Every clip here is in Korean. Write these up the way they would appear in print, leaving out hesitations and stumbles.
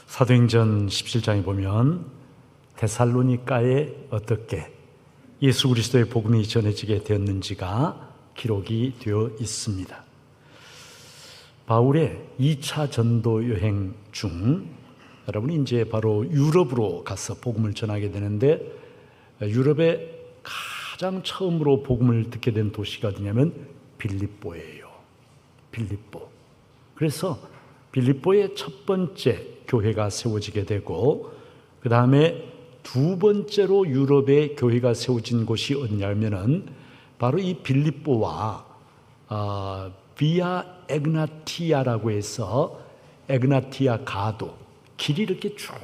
사도행전 17장에 보면 데살로니가에 어떻게 예수 그리스도의 복음이 전해지게 되었는지가 기록이 되어 있습니다. 바울의 2차 전도 여행 중 여러분이 이제 바로 유럽으로 가서 복음을 전하게 되는데, 유럽에 가장 처음으로 복음을 듣게 된 도시가 어디냐면 빌립보예요. 빌립보. 그래서 빌립보의 첫 번째 교회가 세워지게 되고, 그 다음에 두 번째로 유럽의 교회가 세워진 곳이 어디냐면은 바로 이 빌립보와 비아 에그나티아라고 해서 에그나티아 가도 길이 이렇게 쭉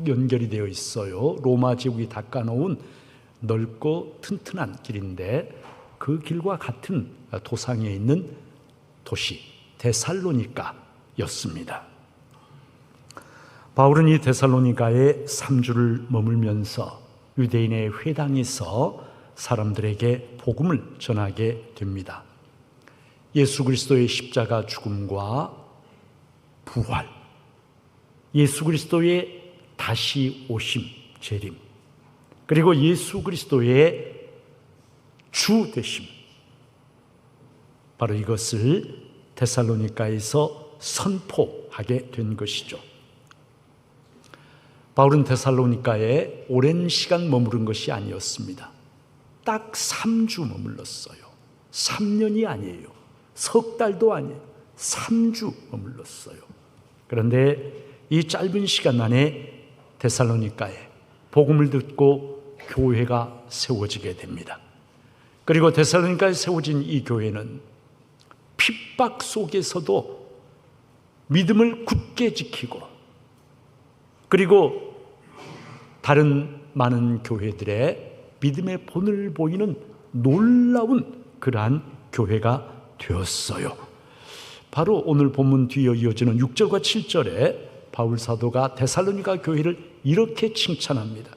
연결이 되어 있어요. 로마 제국이 닦아놓은 넓고 튼튼한 길인데, 그 길과 같은 도상에 있는 도시 데살로니가였습니다. 바울은 이 데살로니가에 3주를 머물면서 유대인의 회당에서 사람들에게 복음을 전하게 됩니다. 예수 그리스도의 십자가 죽음과 부활, 예수 그리스도의 다시 오심, 재림, 그리고 예수 그리스도의 주 되심, 바로 이것을 데살로니가에서 선포하게 된 것이죠. 바울은 데살로니가에 오랜 시간 머무른 것이 아니었습니다. 딱 3주 머물렀어요. 3년이 아니에요. 석 달도 아니에요. 3주 머물렀어요. 그런데 이 짧은 시간 안에 데살로니가에 복음을 듣고 교회가 세워지게 됩니다. 그리고 데살로니가에 세워진 이 교회는 핍박 속에서도 믿음을 굳게 지키고, 그리고 다른 많은 교회들의 믿음의 본을 보이는 놀라운 그러한 교회가 되었어요. 바로 오늘 본문 뒤에 이어지는 6절과 7절에 바울 사도가 데살로니가 교회를 이렇게 칭찬합니다.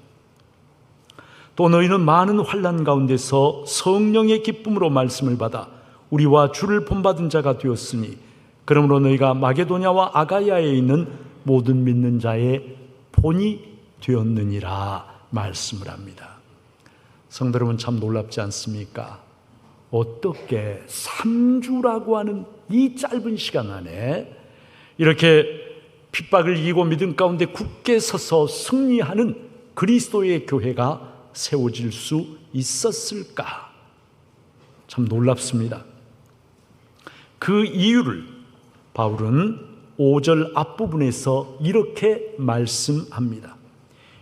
또 너희는 많은 환난 가운데서 성령의 기쁨으로 말씀을 받아 우리와 주를 본받은 자가 되었으니, 그러므로 너희가 마게도냐와 아가야에 있는 모든 믿는 자의 본이 되었느니라 말씀을 합니다. 성도 여러분, 참 놀랍지 않습니까? 어떻게 3주라고 하는 이 짧은 시간 안에 이렇게 핍박을 이기고 믿음 가운데 굳게 서서 승리하는 그리스도의 교회가 세워질 수 있었을까? 참 놀랍습니다. 그 이유를 바울은 5절 앞부분에서 이렇게 말씀합니다.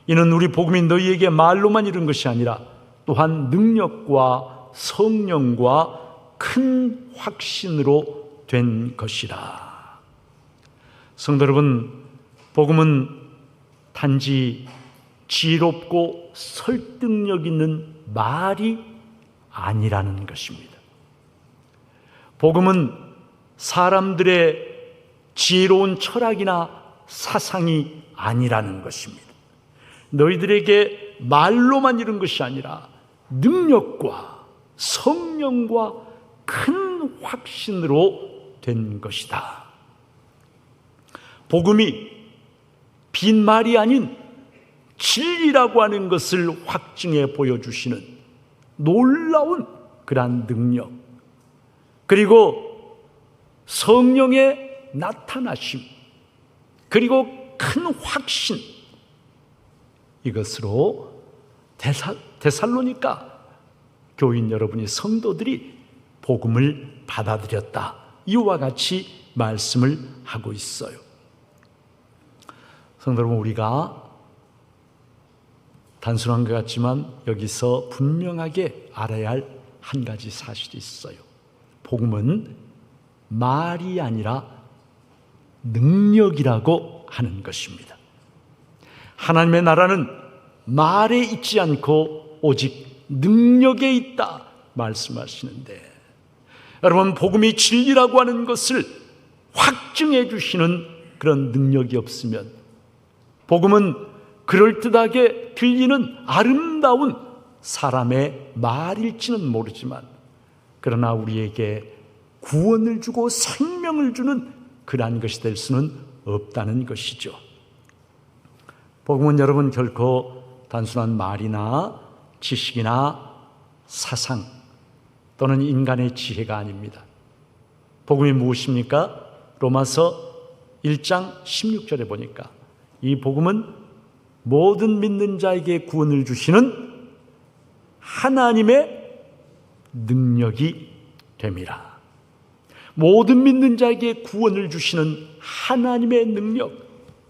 이는 우리 복음이 너희에게 말로만 이룬 것이 아니라 또한 능력과 성령과 큰 확신으로 된 것이라. 성도 여러분, 복음은 단지 지혜롭고 설득력 있는 말이 아니라는 것입니다. 복음은 사람들의 지혜로운 철학이나 사상이 아니라는 것입니다. 너희들에게 말로만 이룬 것이 아니라 능력과 성령과 큰 확신으로 된 것이다. 복음이 빈말이 아닌 진리라고 하는 것을 확증해 보여주시는 놀라운 그러한 능력, 그리고 성령의 나타나심, 그리고 큰 확신, 이것으로 데살로니가 교인 여러분이, 성도들이 복음을 받아들였다, 이와 같이 말씀을 하고 있어요. 성도 여러분, 우리가 단순한 것 같지만 여기서 분명하게 알아야 할 한 가지 사실이 있어요. 복음은 말이 아니라 능력이라고 하는 것입니다. 하나님의 나라는 말에 있지 않고 오직 능력에 있다 말씀하시는데, 여러분, 복음이 진리라고 하는 것을 확증해 주시는 그런 능력이 없으면, 복음은 그럴듯하게 들리는 아름다운 사람의 말일지는 모르지만, 그러나 우리에게 구원을 주고 생명을 주는 그러한 것이 될 수는 없다는 것이죠. 복음은 여러분 결코 단순한 말이나 지식이나 사상 또는 인간의 지혜가 아닙니다. 복음이 무엇입니까? 로마서 1장 16절에 보니까 이 복음은 모든 믿는 자에게 구원을 주시는 하나님의 능력이 됨이라. 모든 믿는 자에게 구원을 주시는 하나님의 능력,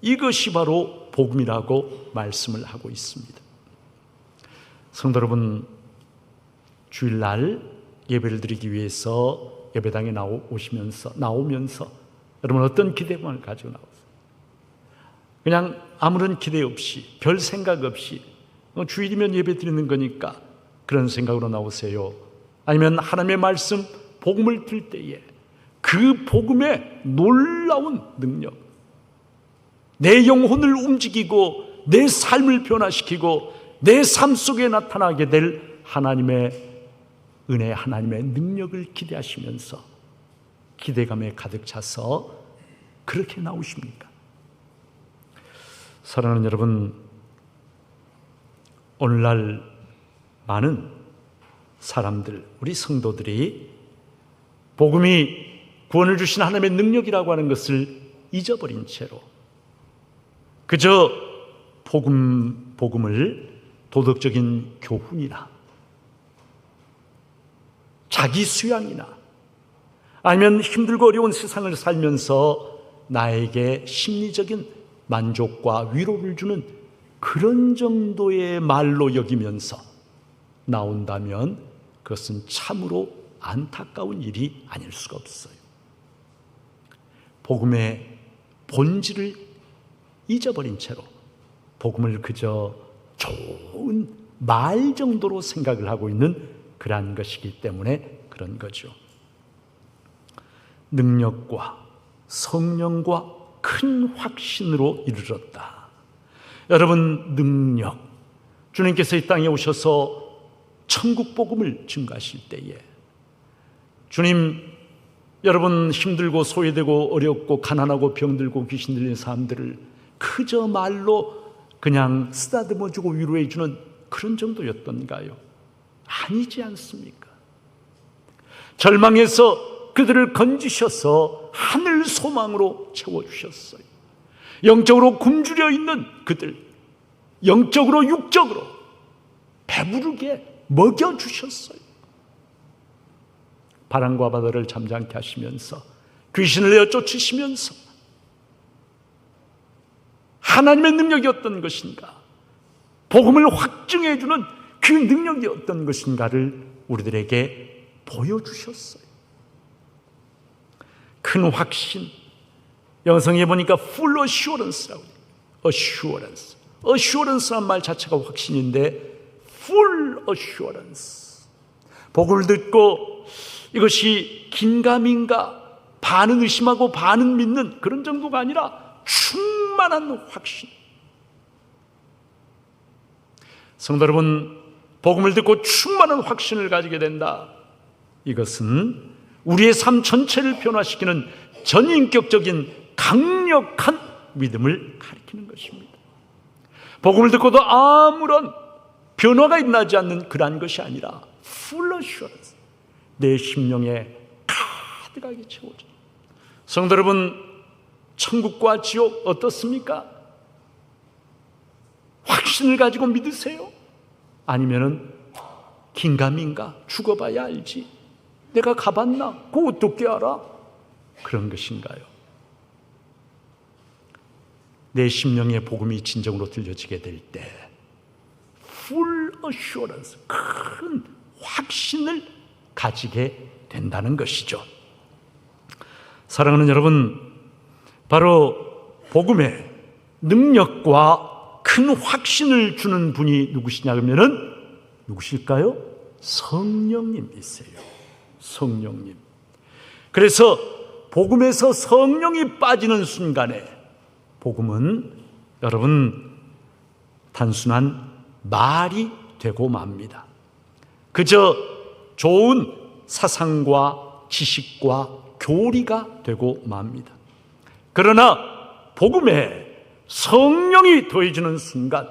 이것이 바로 복음이라고 말씀을 하고 있습니다. 성도 여러분, 주일날 예배를 드리기 위해서 예배당에 나오면서 여러분 어떤 기대감을 가지고 나오세요? 그냥 아무런 기대 없이, 별 생각 없이 주일이면 예배 드리는 거니까 그런 생각으로 나오세요? 아니면 하나님의 말씀, 복음을 들 때에 그 복음의 놀라운 능력, 내 영혼을 움직이고 내 삶을 변화시키고 내 삶 속에 나타나게 될 하나님의 은혜, 하나님의 능력을 기대하시면서 기대감에 가득 차서 그렇게 나오십니까? 사랑하는 여러분, 오늘날 많은 사람들, 우리 성도들이 복음이 구원을 주신 하나님의 능력이라고 하는 것을 잊어버린 채로 그저 복음을 도덕적인 교훈이나 자기 수양이나 아니면 힘들고 어려운 세상을 살면서 나에게 심리적인 만족과 위로를 주는 그런 정도의 말로 여기면서 나온다면 그것은 참으로 안타까운 일이 아닐 수가 없어요. 복음의 본질을 잊어버린 채로 복음을 그저 좋은 말 정도로 생각을 하고 있는 그러한 것이기 때문에 그런 거죠. 능력과 성령과 큰 확신으로 이르렀다. 여러분, 능력, 주님께서 이 땅에 오셔서 천국 복음을 증거하실 때에 주님, 여러분 힘들고 소외되고 어렵고 가난하고 병들고 귀신 들린 사람들을 그저 말로 그냥 쓰다듬어주고 위로해주는 그런 정도였던가요? 아니지 않습니까? 절망해서 그들을 건지셔서 하늘 소망으로 채워주셨어요. 영적으로 굶주려 있는 그들, 영적으로 육적으로 배부르게 먹여주셨어요. 바람과 바다를 잠잠케 하시면서 귀신을 내어 쫓으시면서 하나님의 능력이 어떤 것인가, 복음을 확증해주는 그 능력이 어떤 것인가를 우리들에게 보여주셨어요. 큰 확신, 영성에 보니까 full assurance라고 해요. assurance란 말 자체가 확신인데 full assurance, 복음을 듣고 이것이 긴가민가, 반은 의심하고 반은 믿는 그런 정도가 아니라 충만한 확신. 성도 여러분, 복음을 듣고 충만한 확신을 가지게 된다. 이것은 우리의 삶 전체를 변화시키는 전인격적인 강력한 믿음을 가리키는 것입니다. 복음을 듣고도 아무런 변화가 일어나지 않는 그러한 것이 아니라 full assurance, 내 심령에 가득하게 채워져. 성도 여러분, 천국과 지옥 어떻습니까? 확신을 가지고 믿으세요? 아니면은 긴가민가, 죽어봐야 알지, 내가 가봤나, 그거 어떻게 알아? 그런 것인가요? 내 심령의 복음이 진정으로 들려지게 될 때 full assurance, 큰 확신을 가지게 된다는 것이죠. 사랑하는 여러분, 바로 복음의 능력과 큰 확신을 주는 분이 누구시냐 하면은 누구실까요? 성령님이세요. 성령님. 그래서 복음에서 성령이 빠지는 순간에 복음은 여러분 단순한 말이 되고 맙니다. 그저 좋은 사상과 지식과 교리가 되고 맙니다. 그러나 복음에 성령이 더해지는 순간,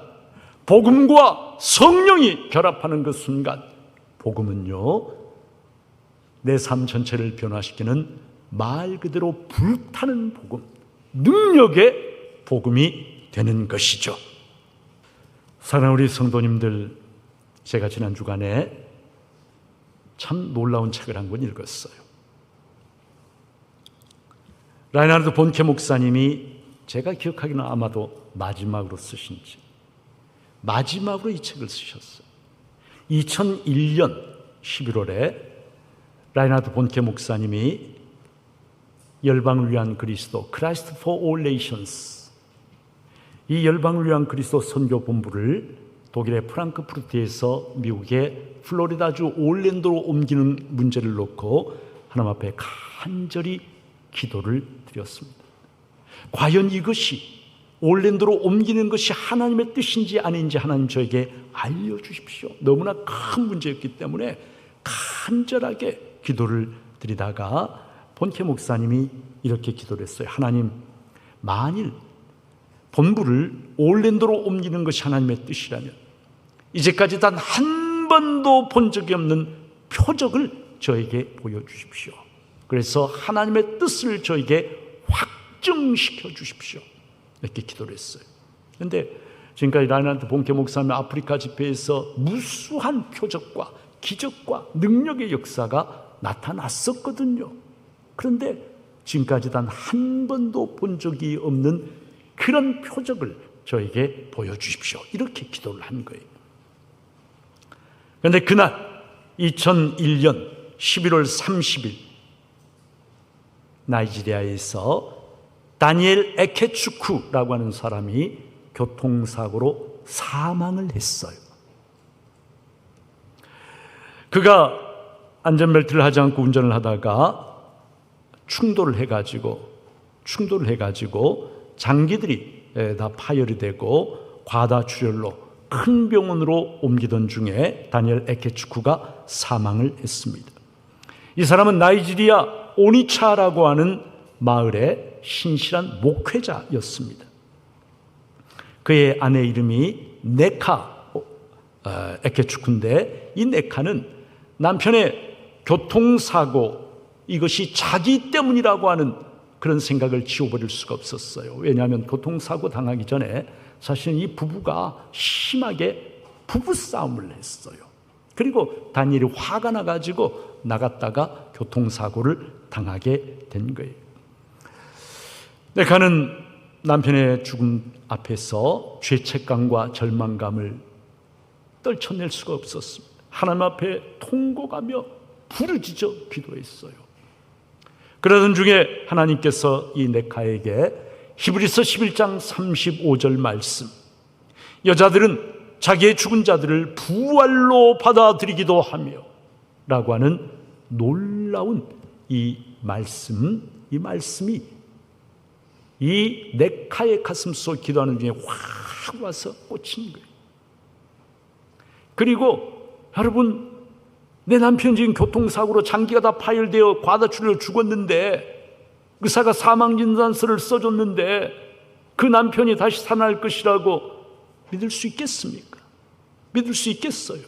복음과 성령이 결합하는 그 순간, 복음은요, 내 삶 전체를 변화시키는 말 그대로 불타는 복음, 능력의 복음이 되는 것이죠. 사랑하는 우리 성도님들, 제가 지난 주간에 참 놀라운 책을 한 권 읽었어요. 라이나르드 본케 목사님이 제가 기억하기는 아마도 마지막으로 이 책을 쓰셨어요. 2001년 11월에 라이나르드 본케 목사님이 열방을 위한 그리스도, Christ for All Nations, 이 열방을 위한 그리스도 선교 본부를 독일의 프랑크푸르트에서 미국의 플로리다주 올랜도로 옮기는 문제를 놓고 하나님 앞에 간절히 기도를 드렸습니다. 과연 이것이 올랜도로 옮기는 것이 하나님의 뜻인지 아닌지 하나님 저에게 알려주십시오. 너무나 큰 문제였기 때문에 간절하게 기도를 드리다가 본케 목사님이 이렇게 기도를 했어요. 하나님, 만일 본부를 올랜도로 옮기는 것이 하나님의 뜻이라면 이제까지 단 한 번도 본 적이 없는 표적을 저에게 보여주십시오. 그래서 하나님의 뜻을 저에게 확증시켜 주십시오. 이렇게 기도를 했어요. 그런데 지금까지 라이나르드 본케 목사님 아프리카 집회에서 무수한 표적과 기적과 능력의 역사가 나타났었거든요. 그런데 지금까지 단 한 번도 본 적이 없는 그런 표적을 저에게 보여주십시오. 이렇게 기도를 한 거예요. 그런데 그날 2001년 11월 30일 나이지리아에서 다니엘 에케추쿠라고 하는 사람이 교통사고로 사망을 했어요. 그가 안전벨트를 하지 않고 운전을 하다가 충돌을 해가지고 장기들이 다 파열이 되고 과다출혈로 큰 병원으로 옮기던 중에 다니엘 에케추쿠가 사망을 했습니다. 이 사람은 나이지리아 오니차라고 하는 마을의 신실한 목회자였습니다. 그의 아내 이름이 네카 에케추쿠인데, 이 네카는 남편의 교통사고, 이것이 자기 때문이라고 하는 그런 생각을 지워버릴 수가 없었어요. 왜냐하면 교통사고 당하기 전에 사실은 이 부부가 심하게 부부싸움을 했어요. 그리고 다니엘이 화가 나가지고 나갔다가 교통사고를 당하게 된 거예요. 네카는 남편의 죽음 앞에서 죄책감과 절망감을 떨쳐낼 수가 없었습니다. 하나님 앞에 통곡하며 부르짖어 기도했어요. 그러던 중에 하나님께서 이 네카에게 히브리서 11장 35절 말씀, 여자들은 자기의 죽은 자들을 부활로 받아들이기도 하며 라고 하는 놀라운 이 말씀이 이 네카의 가슴 속 기도하는 중에 확 와서 꽂힌 거예요. 그리고 여러분, 내 남편 지금 교통사고로 장기가 다 파열되어 과다출혈로 죽었는데, 의사가 사망진단서를 써줬는데 그 남편이 다시 살아날 것이라고 믿을 수 있겠습니까? 믿을 수 있겠어요?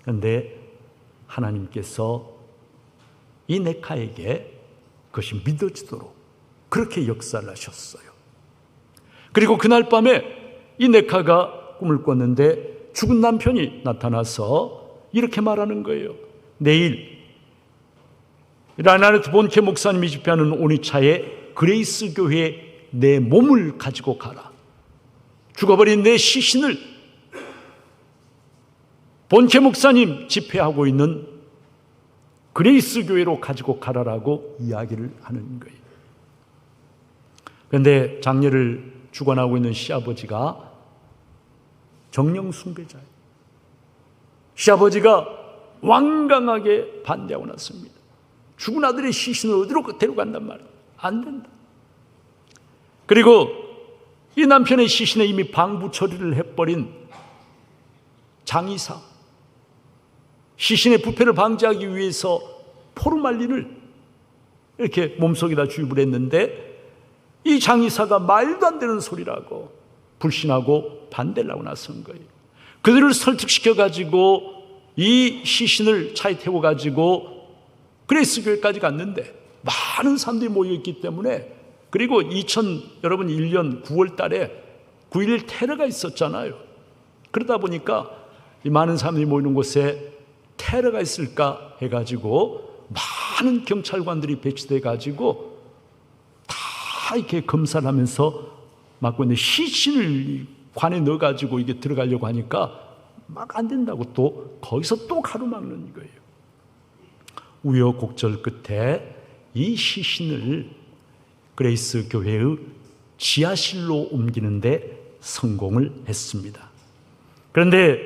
그런데 하나님께서 이 네카에게 그것이 믿어지도록 그렇게 역사를 하셨어요. 그리고 그날 밤에 이 네카가 꿈을 꿨는데 죽은 남편이 나타나서 이렇게 말하는 거예요. 내일 라이나르드 본케 목사님이 집회하는 오니차의 그레이스 교회에 내 몸을 가지고 가라. 죽어버린 내 시신을 본케 목사님 집회하고 있는 그레이스 교회로 가지고 가라라고 이야기를 하는 거예요. 그런데 장례를 주관하고 있는 시아버지가 정령 숭배자예요. 시아버지가 완강하게 반대하고 났습니다. 죽은 아들의 시신을 어디로 데려간단 말이에요. 안 된다. 그리고 이 남편의 시신에 이미 방부 처리를 해버린 장의사, 시신의 부패를 방지하기 위해서 포르말린을 이렇게 몸속에다 주입을 했는데 이 장의사가 말도 안 되는 소리라고 불신하고 반대를 하고 나선 거예요. 그들을 설득시켜가지고 이 시신을 차에 태워가지고 그레이스 교회까지 갔는데 많은 사람들이 모여있기 때문에, 그리고 여러분 1년 9월 달에 9.11 테러가 있었잖아요. 그러다 보니까 이 많은 사람들이 모이는 곳에 테러가 있을까 해가지고 많은 경찰관들이 배치돼 가지고 다 이렇게 검사를 하면서 막고 있는데, 시신을 관에 넣어가지고 이게 들어가려고 하니까 막 안 된다고 또 거기서 또 가로막는 거예요. 우여곡절 끝에 이 시신을 그레이스 교회의 지하실로 옮기는데 성공을 했습니다. 그런데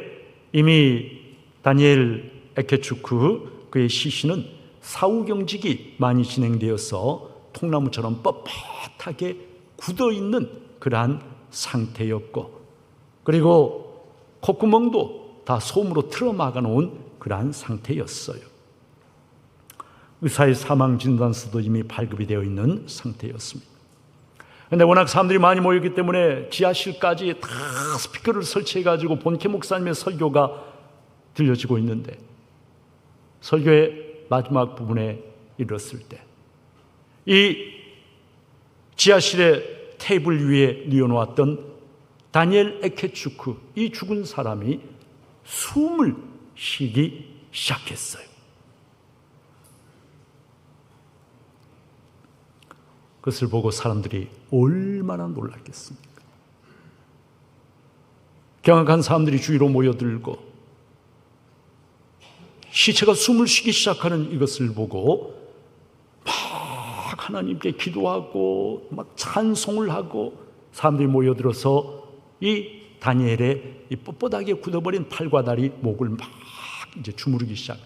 이미 다니엘 에케추크 그의 시신은 사후 경직이 많이 진행되어서 통나무처럼 뻣뻣하게 굳어있는 그러한 상태였고, 그리고 콧구멍도 다 솜으로 틀어막아 놓은 그러한 상태였어요. 의사의 사망 진단서도 이미 발급이 되어 있는 상태였습니다. 그런데 워낙 사람들이 많이 모였기 때문에 지하실까지 다 스피커를 설치해가지고 본캐 목사님의 설교가 들려지고 있는데, 설교의 마지막 부분에 이르렀을 때 이 지하실의 테이블 위에 뉘어놓았던 다니엘 에케추크, 이 죽은 사람이 숨을 쉬기 시작했어요. 그것을 보고 사람들이 얼마나 놀랐겠습니까? 경악한 사람들이 주위로 모여들고 시체가 숨을 쉬기 시작하는 이것을 보고 막 하나님께 기도하고 막 찬송을 하고 사람들이 모여들어서 이 다니엘의 이 뻣뻣하게 굳어버린 팔과 다리, 목을 막 이제 주무르기 시작.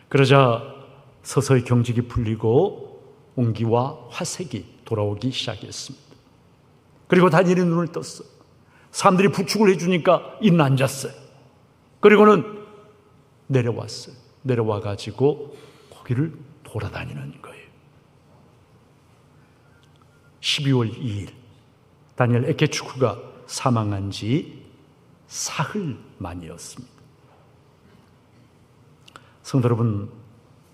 그러자 서서히 경직이 풀리고 온기와 화색이 돌아오기 시작했습니다. 그리고 다니엘이 눈을 떴어요. 사람들이 부축을 해주니까 이는 앉았어요. 그리고는 내려왔어요. 내려와 가지고 거기를 돌아다니는 거예요. 12월 2일 다니엘 에케추크가 사망한 지 사흘 만이었습니다. 성도 여러분,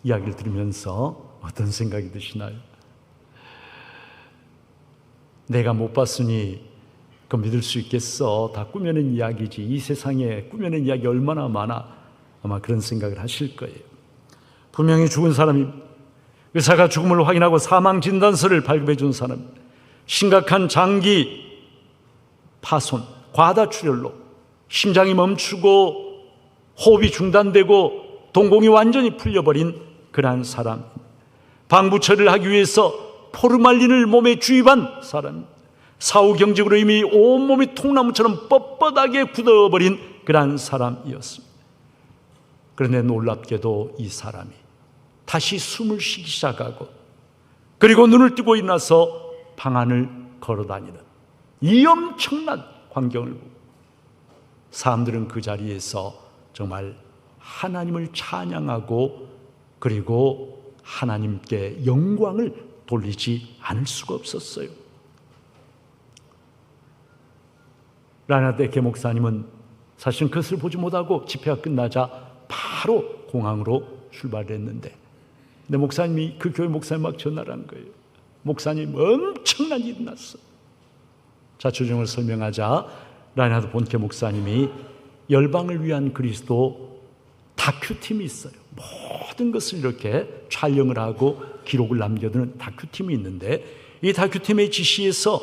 이야기를 들으면서 어떤 생각이 드시나요? 내가 못 봤으니 그 믿을 수 있겠어, 다 꾸며낸 이야기지, 이 세상에 꾸며낸 이야기 얼마나 많아, 아마 그런 생각을 하실 거예요. 분명히 죽은 사람이, 의사가 죽음을 확인하고 사망 진단서를 발급해 준 사람, 심각한 장기 파손, 과다출혈로 심장이 멈추고 호흡이 중단되고 동공이 완전히 풀려버린 그러한 사람, 방부 처리를 하기 위해서 포르말린을 몸에 주입한 사람, 사후 경직으로 이미 온몸이 통나무처럼 뻣뻣하게 굳어버린 그러한 사람이었습니다. 그런데 놀랍게도 이 사람이 다시 숨을 쉬기 시작하고, 그리고 눈을 뜨고 일어나서 방 안을 걸어다니는 이 엄청난 광경을 보고 사람들은 그 자리에서 정말 하나님을 찬양하고 그리고 하나님께 영광을 돌리지 않을 수가 없었어요. 라이나드 에케 목사님은 사실은 그것을 보지 못하고 집회가 끝나자 바로 공항으로 출발했는데, 내 목사님이, 그 교회 목사님 막 전화를 한 거예요. 목사님 엄청난 일이 났어. 자초정을 설명하자 라이나드 본케 목사님이 열방을 위한 그리스도 다큐팀이 있어요. 모든 것을 이렇게 촬영을 하고 기록을 남겨두는 다큐팀이 있는데, 이 다큐팀의 지시에서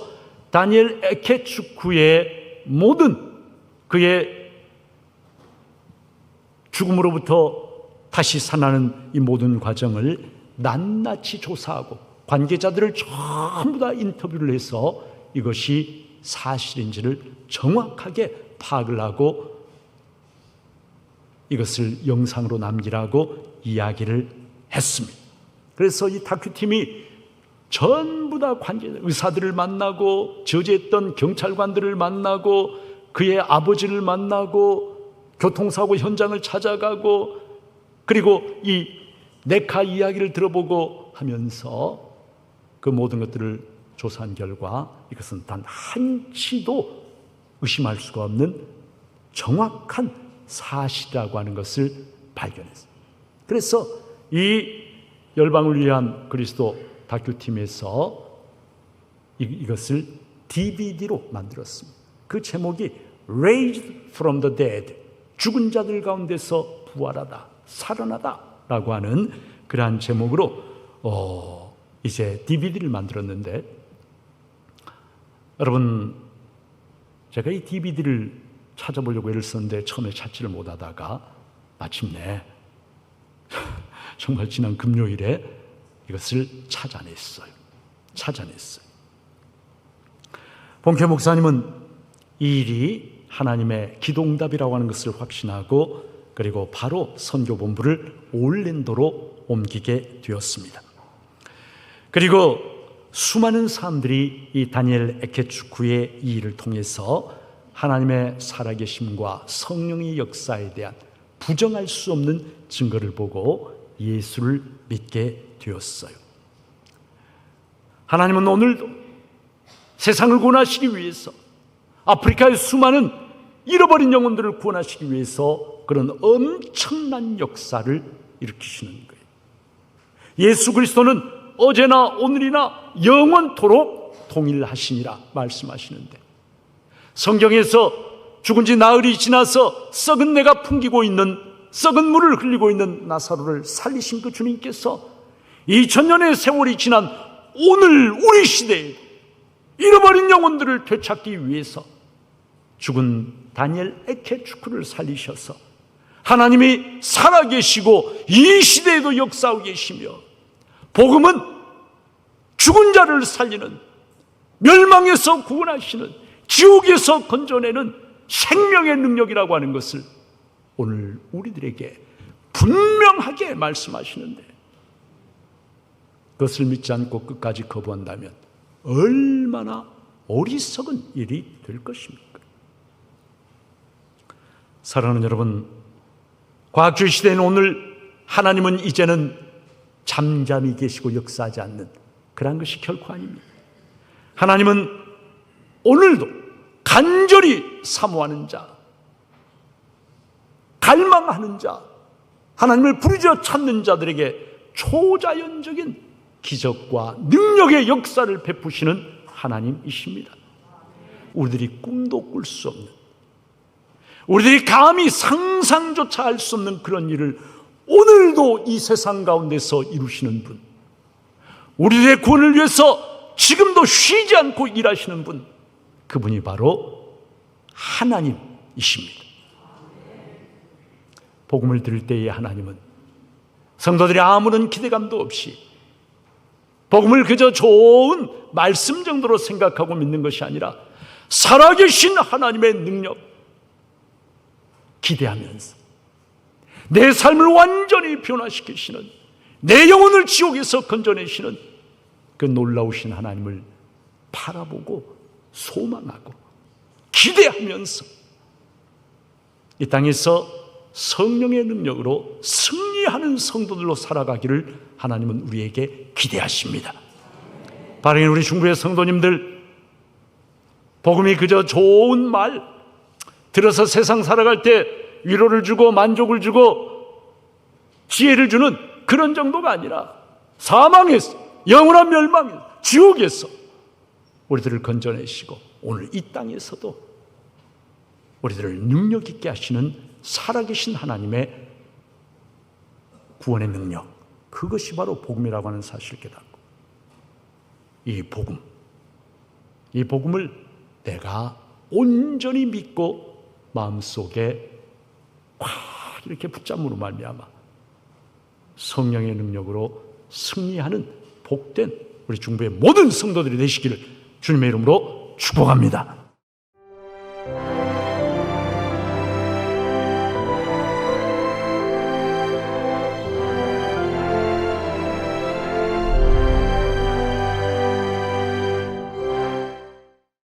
다니엘 에케추크의 모든 그의 죽음으로부터 다시 살아나는 이 모든 과정을 낱낱이 조사하고 관계자들을 전부 다 인터뷰를 해서 이것이 사실인지를 정확하게 파악을 하고 이것을 영상으로 남기라고 이야기를 했습니다. 그래서 이 다큐팀이 전부 다 의사들을 만나고 저지했던 경찰관들을 만나고 그의 아버지를 만나고 교통사고 현장을 찾아가고 그리고 이 네카 이야기를 들어보고 하면서 그 모든 것들을 조사한 결과 이것은 단 한치도 의심할 수가 없는 정확한 사실이라고 하는 것을 발견했어요. 그래서 이 열방을 위한 그리스도 다큐팀에서 이것을 DVD로 만들었습니다. 그 제목이 Raised from the Dead, 죽은 자들 가운데서 부활하다, 살아나다 라고 하는 그러한 제목으로 이제 DVD를 만들었는데, 여러분, 제가 이 DVD를 찾아보려고 애를 썼는데 처음에 찾지를 못하다가 마침내 정말 지난 금요일에 이것을 찾아냈어요. 본캐 목사님은 이 일이 하나님의 기도응답이라고 하는 것을 확신하고 그리고 바로 선교본부를 올랜도로 옮기게 되었습니다. 그리고 수많은 사람들이 이 다니엘 에케추쿠의 이 일을 통해서 하나님의 살아계심과 성령의 역사에 대한 부정할 수 없는 증거를 보고 예수를 믿게 되었어요. 하나님은 오늘도 세상을 구원하시기 위해서, 아프리카의 수많은 잃어버린 영혼들을 구원하시기 위해서 그런 엄청난 역사를 일으키시는 거예요. 예수 그리스도는 어제나 오늘이나 영원토록 동일하시니라 말씀하시는데, 성경에서 죽은 지 나흘이 지나서 썩은 내가 풍기고 있는, 썩은 물을 흘리고 있는 나사로를 살리신 그 주님께서 2000년의 세월이 지난 오늘 우리 시대에 잃어버린 영혼들을 되찾기 위해서 죽은 다니엘 에케추쿠를 살리셔서 하나님이 살아계시고 이 시대에도 역사하고 계시며, 복음은 죽은 자를 살리는, 멸망에서 구원하시는, 지옥에서 건져내는 생명의 능력이라고 하는 것을 오늘 우리들에게 분명하게 말씀하시는데, 그것을 믿지 않고 끝까지 거부한다면 얼마나 어리석은 일이 될 것입니까? 사랑하는 여러분, 과학주의 시대에는 오늘 하나님은 이제는 잠잠히 계시고 역사하지 않는 그런 것이 결코 아닙니다. 하나님은 오늘도 간절히 사모하는 자, 갈망하는 자, 하나님을 부르짖어 찾는 자들에게 초자연적인 기적과 능력의 역사를 베푸시는 하나님이십니다. 우리들이 꿈도 꿀 수 없는, 우리들이 감히 상상조차 할 수 없는 그런 일을 오늘도 이 세상 가운데서 이루시는 분, 우리들의 구원을 위해서 지금도 쉬지 않고 일하시는 분, 그분이 바로 하나님이십니다. 복음을 들을 때의 하나님은 성도들이 아무런 기대감도 없이 복음을 그저 좋은 말씀 정도로 생각하고 믿는 것이 아니라 살아계신 하나님의 능력 기대하면서 내 삶을 완전히 변화시키시는, 내 영혼을 지옥에서 건져내시는 그 놀라우신 하나님을 바라보고 소망하고 기대하면서 이 땅에서 성령의 능력으로 승리하는 성도들로 살아가기를 하나님은 우리에게 기대하십니다. 바로 우리 중부의 성도님들, 복음이 그저 좋은 말 들어서 세상 살아갈 때 위로를 주고 만족을 주고 지혜를 주는 그런 정도가 아니라 사망에서, 영원한 멸망에서, 지옥에서 우리들을 건져내시고 오늘 이 땅에서도 우리들을 능력 있게 하시는 살아계신 하나님의 구원의 능력, 그것이 바로 복음이라고 하는 사실을 깨닫고 이 복음을 내가 온전히 믿고 마음속에 확 이렇게 붙잡음으로 말미암아 성령의 능력으로 승리하는 복된 우리 중부의 모든 성도들이 되시기를 주님의 이름으로 축복합니다.